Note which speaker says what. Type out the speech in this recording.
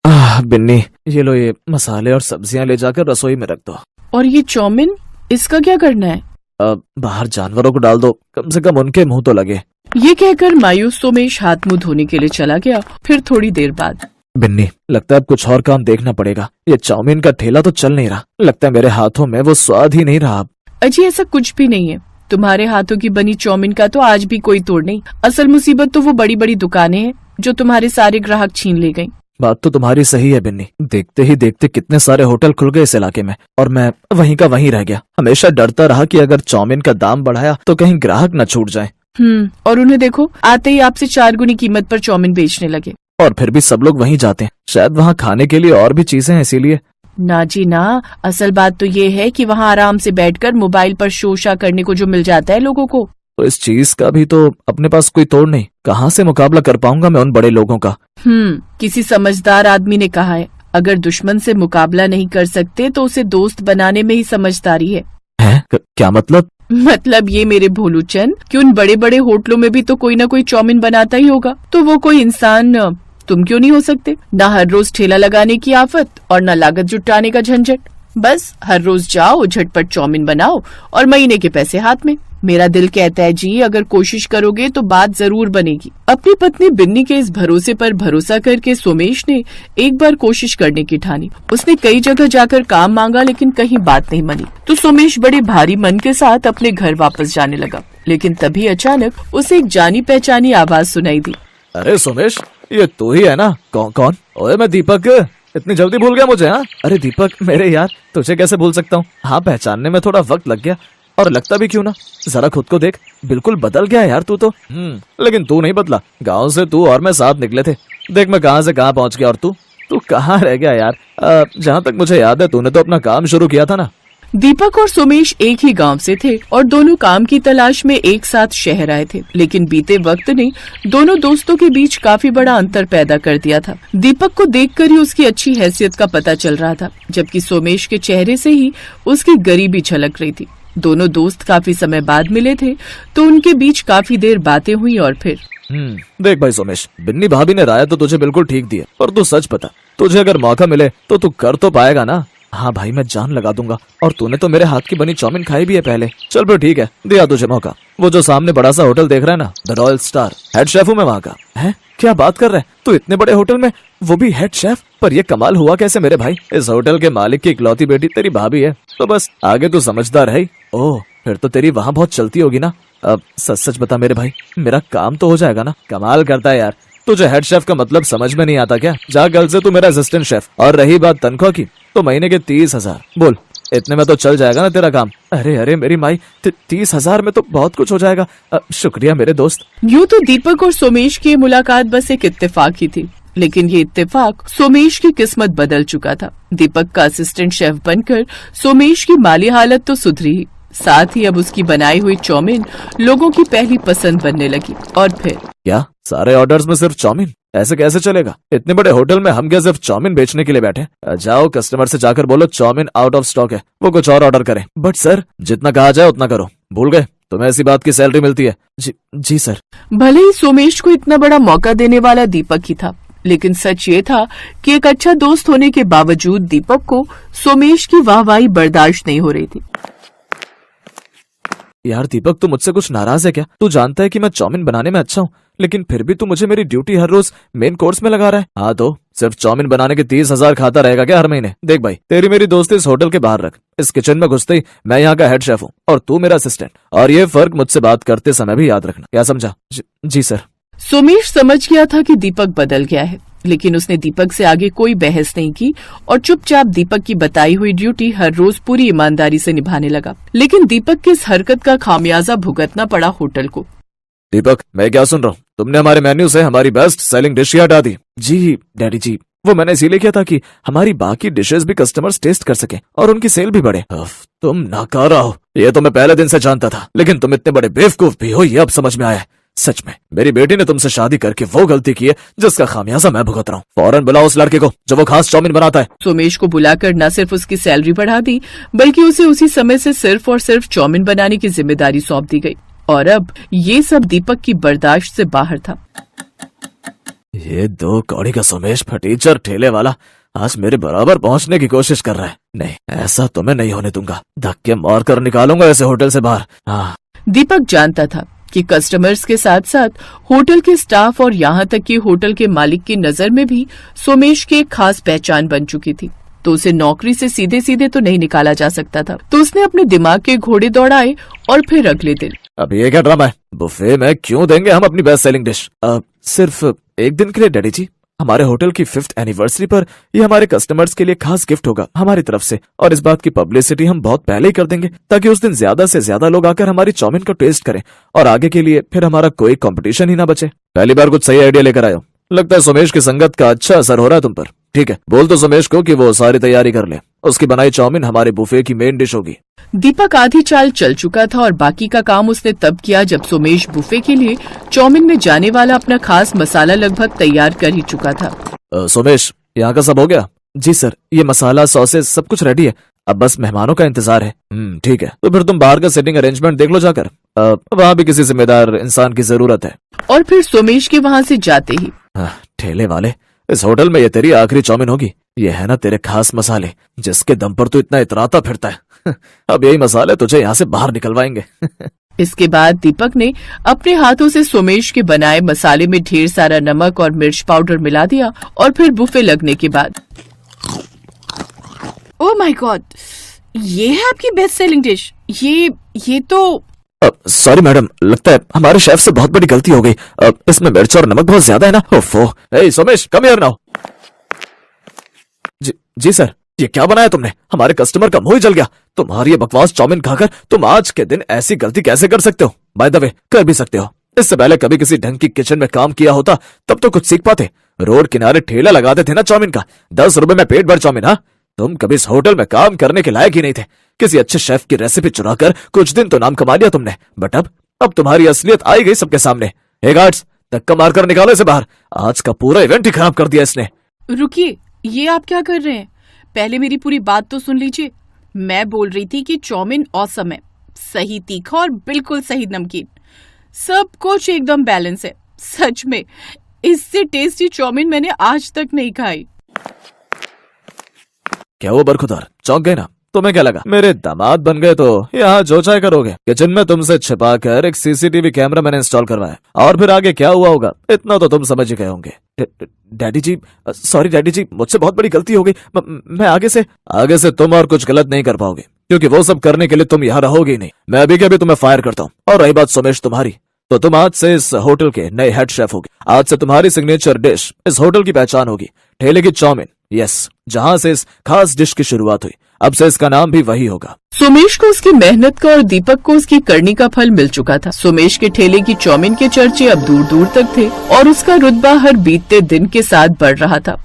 Speaker 1: बिन्नी, ये लो, ये मसाले और सब्जियां ले जाकर रसोई में रख दो।
Speaker 2: और ये चाउमीन, इसका क्या करना है?
Speaker 1: बाहर जानवरों को डाल दो, कम से कम उनके मुंह तो लगे।
Speaker 2: ये कहकर मायूस सोमेश हाथ मुंह धोने के लिए चला गया। फिर थोड़ी देर बाद,
Speaker 1: बिन्नी, लगता है अब कुछ और काम देखना पड़ेगा। ये चाउमीन का ठेला तो चल नहीं रहा, लगता है मेरे हाथों में वो स्वाद ही नहीं रहा।
Speaker 2: अजी ऐसा कुछ भी नहीं है, तुम्हारे हाथों की बनी चाउमीन का तो आज भी कोई तोड़ नहीं। असल मुसीबत तो वो बड़ी बड़ी दुकानें हैं जो तुम्हारे सारे ग्राहक छीन ले गयी।
Speaker 1: बात तो तुम्हारी सही है बिन्नी, देखते ही देखते कितने सारे होटल खुल गए इस इलाके में, और मैं वहीं का वहीं रह गया। हमेशा डरता रहा कि अगर चाउमीन का दाम बढ़ाया तो कहीं ग्राहक न छूट जाए।
Speaker 2: और उन्हें देखो, आते ही आपसे 4 गुनी कीमत पर चाउमीन बेचने लगे।
Speaker 1: और फिर भी सब लोग वहीं जाते हैं, शायद वहाँ खाने के लिए और भी चीजें हैं इसीलिए।
Speaker 2: ना जी ना, असल बात तो ये है कि वहाँ आराम से बैठकर मोबाइल पर शोशा करने को जो मिल जाता है लोगों को।
Speaker 1: तो इस चीज का भी तो अपने पास कोई तोड़ नहीं, कहाँ से मुकाबला कर पाऊंगा मैं उन बड़े लोगों का।
Speaker 2: किसी समझदार आदमी ने कहा है, अगर दुश्मन से मुकाबला नहीं कर सकते तो उसे दोस्त बनाने में ही समझदारी है।
Speaker 1: क्या मतलब?
Speaker 2: मतलब ये मेरे भोलूचंद कि उन बड़े बड़े होटलों में भी तो कोई ना कोई चाउमीन बनाता ही होगा, तो वो कोई इंसान तुम क्यों नहीं हो सकते? ना हर रोज ठेला लगाने की आफत और ना लागत जुटाने का झंझट। बस हर रोज जाओ, झटपट चाउमीन बनाओ और महीने के पैसे हाथ में। मेरा दिल कहता है जी, अगर कोशिश करोगे तो बात जरूर बनेगी। अपनी पत्नी बिन्नी के इस भरोसे पर भरोसा करके सोमेश ने एक बार कोशिश करने की ठानी। उसने कई जगह जाकर काम मांगा, लेकिन कहीं बात नहीं बनी। तो सोमेश बड़े भारी मन के साथ अपने घर वापस जाने लगा। लेकिन तभी अचानक उसे एक जानी पहचानी आवाज सुनाई दी।
Speaker 1: अरे सोमेश, ये तू ही है ना? कौन? ओए मैं दीपक, इतनी जल्दी भूल गया मुझे? हाँ, अरे दीपक मेरे यार, तुझे कैसे भूल सकता हूँ? हाँ, पहचानने में थोड़ा वक्त लग गया, और लगता भी क्यों ना, जरा खुद को देख, बिल्कुल बदल गया यार तू तो। लेकिन तू नहीं बदला। गांव से तू और मैं साथ निकले थे, देख मैं कहां से कहां पहुंच गया, और तू कहां रह गया यार? जहां तक मुझे याद है तूने तो अपना काम शुरू किया था ना।
Speaker 2: दीपक और सोमेश एक ही गांव से थे और दोनों काम की तलाश में एक साथ शहर आए थे। लेकिन बीते वक्त ने दोनों दोस्तों के बीच काफी बड़ा अंतर पैदा कर दिया था। दीपक को देखकर ही उसकी अच्छी हैसियत का पता चल रहा था, जबकि सोमेश के चेहरे से ही उसकी गरीबी झलक रही थी। दोनों दोस्त काफी समय बाद मिले थे, तो उनके बीच काफी देर बातें हुई और फिर
Speaker 1: देख भाई सोमेश, बिन्नी भाभी ने राय तो तुझे बिल्कुल ठीक दी है, पर तू सच बता, तुझे अगर मौका मिले तो तू कर तो पाएगा ना? हाँ भाई, मैं जान लगा दूंगा, और तूने तो मेरे हाथ की बनी चाउमीन खाई भी है पहले। चल फिर ठीक है, दिया तुझे मौका। वो जो सामने बड़ा सा होटल देख रहा है ना, the royal star, head chef हूँ मैं वहाँ का। है? क्या बात कर रहा है तू? इतने बड़े होटल में, वो भी हेड शेफ? पर ये कमाल हुआ कैसे मेरे भाई? इस होटल के मालिक की इकलौती बेटी तेरी भाभी है, तो बस आगे तू समझदार है। ओह, फिर तो तेरी वहाँ बहुत चलती होगी ना। अब सच सच बता मेरे भाई, मेरा काम तो हो जाएगा ना? कमाल करता है यार, तुझे हेड शेफ का मतलब समझ में नहीं आता क्या? जा कल से तू मेरा असिस्टेंट शेफ। और रही बात तनख्वाह की, तो महीने के 30,000। बोल, इतने में तो चल जाएगा ना तेरा काम? अरे मेरी माई, 30,000 में तो बहुत कुछ हो जाएगा। शुक्रिया मेरे दोस्त।
Speaker 2: यूँ तो दीपक और सोमेश की मुलाकात बस एक इत्तेफाक ही थी, लेकिन ये इत्तेफाक सोमेश की किस्मत बदल चुका था। दीपक का असिस्टेंट शेफ बनकर सोमेश की माली हालत तो सुधरी ही, साथ ही अब उसकी बनाई हुई चाउमीन लोगों की पहली पसंद बनने लगी। और फिर
Speaker 1: क्या सारे ऑर्डर्स में सिर्फ चाउमीन? ऐसे कैसे चलेगा? इतने बड़े होटल में हम क्या सिर्फ चाउमीन बेचने के लिए बैठे? जाओ कस्टमर से जाकर बोलो चाउमीन आउट ऑफ स्टॉक है, वो कुछ और ऑर्डर करें। बट सर, जितना कहा जाए उतना करो। भूल गए तुम्हें ऐसी बात की सैलरी मिलती है? जी सर।
Speaker 2: भले ही सोमेश को इतना बड़ा मौका देने वाला दीपक ही था, लेकिन सच ये था कि एक अच्छा दोस्त होने के बावजूद दीपक को सोमेश की वाहवाही बर्दाश्त नहीं हो रही थी।
Speaker 1: यार दीपक, तू मुझसे कुछ नाराज है क्या? तू जानता है कि मैं चाउमीन बनाने में अच्छा हूँ, लेकिन फिर भी तू मुझे मेरी ड्यूटी हर रोज मेन कोर्स में लगा रहा है। हाँ, तो सिर्फ चाउमीन बनाने के 30,000 खाता रहेगा क्या हर महीने? देख भाई, तेरी मेरी दोस्ती इस होटल के बाहर रख। इस किचन में घुसते ही मैं यहाँ का हेड शेफ हूँ और तू मेरा असिस्टेंट, और ये फर्क मुझसे बात करते समय भी याद रखना। क्या समझा? जी सर।
Speaker 2: सोमेश समझ गया था कि दीपक बदल गया है, लेकिन उसने दीपक से आगे कोई बहस नहीं की और चुपचाप दीपक की बताई हुई ड्यूटी हर रोज पूरी ईमानदारी से निभाने लगा। लेकिन दीपक की इस हरकत का खामियाजा भुगतना पड़ा होटल को।
Speaker 1: दीपक, मैं क्या सुन रहा हूँ? तुमने हमारे मेन्यू से हमारी बेस्ट सेलिंग डिश हटा दी। जी डैडी जी, वो मैंने इसीलिए किया था कि हमारी बाकी डिशेस भी कस्टमर्स टेस्ट कर सके और उनकी सेल भी बढ़े। तुम नाकारा हो, ये तो मैं पहले दिन से जानता था, लेकिन तुम इतने बड़े बेवकूफ भी हो, ये अब समझ में आया। सच में मेरी बेटी ने तुमसे शादी करके वो गलती की है जिसका खामियाजा मैं भुगत रहा हूँ। फौरन बुलाओ उस लड़के को जो वो खास चाउमीन बनाता है।
Speaker 2: सोमेश को बुलाकर न सिर्फ उसकी सैलरी बढ़ा दी, बल्कि उसे उसी समय से सिर्फ और सिर्फ चाउमीन बनाने की जिम्मेदारी सौंप दी गई। और अब ये सब दीपक की बर्दाश्त से बाहर था।
Speaker 1: ये दो कौड़ी का सोमेश फटीचर ठेले वाला आज मेरे बराबर पहुंचने की कोशिश कर रहा है। नहीं, ऐसा तो मैं नहीं होने दूंगा। धक्के मार कर निकालूंगा ऐसे होटल से बाहर। हाँ।
Speaker 2: दीपक जानता था कि कस्टमर्स के साथ साथ होटल के स्टाफ और यहाँ तक कि होटल के मालिक की नजर में भी सोमेश की एक खास पहचान बन चुकी थी, तो उसे नौकरी से सीधे सीधे तो नहीं निकाला जा सकता था। तो उसने अपने दिमाग के घोड़े दौड़ाए और फिर अगले दिन,
Speaker 1: अब ये क्या ड्रामा है? बुफे में क्यों देंगे हम अपनी बेस्ट सेलिंग डिश? सिर्फ एक दिन के लिए डैडी जी। हमारे होटल की 5th एनिवर्सरी पर ये हमारे कस्टमर्स के लिए खास गिफ्ट होगा हमारी तरफ से, और इस बात की पब्लिसिटी हम बहुत पहले ही कर देंगे ताकि उस दिन ज्यादा से ज्यादा लोग आकर हमारी चाउमीन को टेस्ट करें और आगे के लिए फिर हमारा कोई कंपटीशन ही ना बचे। पहली बार कुछ सही आइडिया लेकर आयो। लगता है सोमेश की संगत का अच्छा असर हो रहा है तुम पर। ठीक है, बोल तो सोमेश को कि वो सारी तैयारी कर ले। उसकी बनाई चाउमीन हमारे बुफे की मेन डिश होगी।
Speaker 2: दीपक आधी चाल चल चुका था और बाकी का काम उसने तब किया जब सोमेश बुफे के लिए चाउमीन में जाने वाला अपना खास मसाला लगभग तैयार कर ही चुका था।
Speaker 1: सोमेश, यहाँ का सब हो गया? जी सर, ये मसाला सॉसेस सब कुछ रेडी है, अब बस मेहमानों का इंतजार है। ठीक है, तो फिर तुम बाहर का सेटिंग अरेंजमेंट देख लो जाकर। वहाँ भी किसी जिम्मेदार इंसान की जरूरत है।
Speaker 2: और फिर सोमेश के वहाँ से जाते ही,
Speaker 1: ठेले वाले, इस होटल में ये तेरी आखिरी चाउमीन होगी। ये है ना तेरे खास मसाले जिसके दम पर तू इतना इतराता फिरता है। अब यही मसाले तुझे यहाँ से बाहर निकलवाएंगे।
Speaker 2: इसके बाद दीपक ने अपने हाथों से सोमेश के बनाए मसाले में ढेर सारा नमक और मिर्च पाउडर मिला दिया और फिर बुफे लगने के बाद, ओह माय गॉड, ये है आपकी बेस्ट सेलिंग डिश? ये तो
Speaker 1: सॉरी मैडम, लगता है हमारे शेफ से बहुत बड़ी गलती हो गई। इसमें मिर्च और नमक बहुत ज्यादा है ना। ओफो। Hey Somesh, come here now. जी सर। ये क्या बनाया तुमने? हमारे कस्टमर का मुंह ही जल गया। तुम्हारी ये बकवास चाउमीन खाकर तुम आज के दिन ऐसी गलती कैसे कर सकते हो? बाय द वे, कर भी सकते हो। इससे पहले कभी किसी ढंग की किचन में काम किया होता तब तो कुछ सीख पाते। रोड किनारे ठेला लगाते थे ना चाउमीन का, 10 रुपए में पेट भर चाउमीन। हाँ, तुम कभी इस होटल में काम करने के लायक ही नहीं थे। किसी अच्छे शेफ की रेसिपी चुराकर कुछ दिन तो नाम कमा लिया तुमने, बट अब तुम्हारी असलियत आई गई सबके सामने। हे गार्ड्स, धक्का मारकर निकालो इसे बाहर। आज का पूरा इवेंट ही खराब कर दिया इसने।
Speaker 2: रुकिए, ये आप क्या कर रहे हैं? पहले मेरी पूरी बात तो सुन लीजिए। मैं बोल रही थी कि चाउमीन औसम है, सही तीखा और बिल्कुल सही नमकीन, सब कुछ एकदम बैलेंस है। सच में इससे टेस्टी चाउमीन मैंने आज तक नहीं खाई।
Speaker 1: क्या वो बरखुदार चौंक गए ना? तुम्हें क्या लगा मेरे दामाद बन गए तो यहाँ जो चाहे करोगे? किचन में तुमसे छिपाकर एक सीसीटीवी कैमरा मैंने इंस्टॉल करवाया, और फिर आगे क्या हुआ होगा इतना तो तुम समझ ही गए होंगे। डैडी जी, सॉरी डैडी जी, मुझसे बहुत बड़ी गलती हो गई। मैं आगे से तुम और कुछ गलत नहीं कर पाओगे, क्योंकि वो सब करने के लिए तुम यहाँ रहोगे ही नहीं। मैं अभी के अभी तुम्हें फायर करता हूँ। और रही बात सोमेश तुम्हारी, तो तुम आज से इस होटल के नए हेड शेफ होगे। आज से तुम्हारी सिग्नेचर डिश इस होटल की पहचान होगी, ठेले की चाउमीन। यस, जहाँ से इस खास डिश की शुरुआत हुई, अब से इसका नाम भी वही होगा।
Speaker 2: सोमेश को उसकी मेहनत का और दीपक को उसकी करनी का फल मिल चुका था। सोमेश के ठेले की चाउमीन के चर्चे अब दूर दूर तक थे और उसका रुतबा हर बीतते दिन के साथ बढ़ रहा था।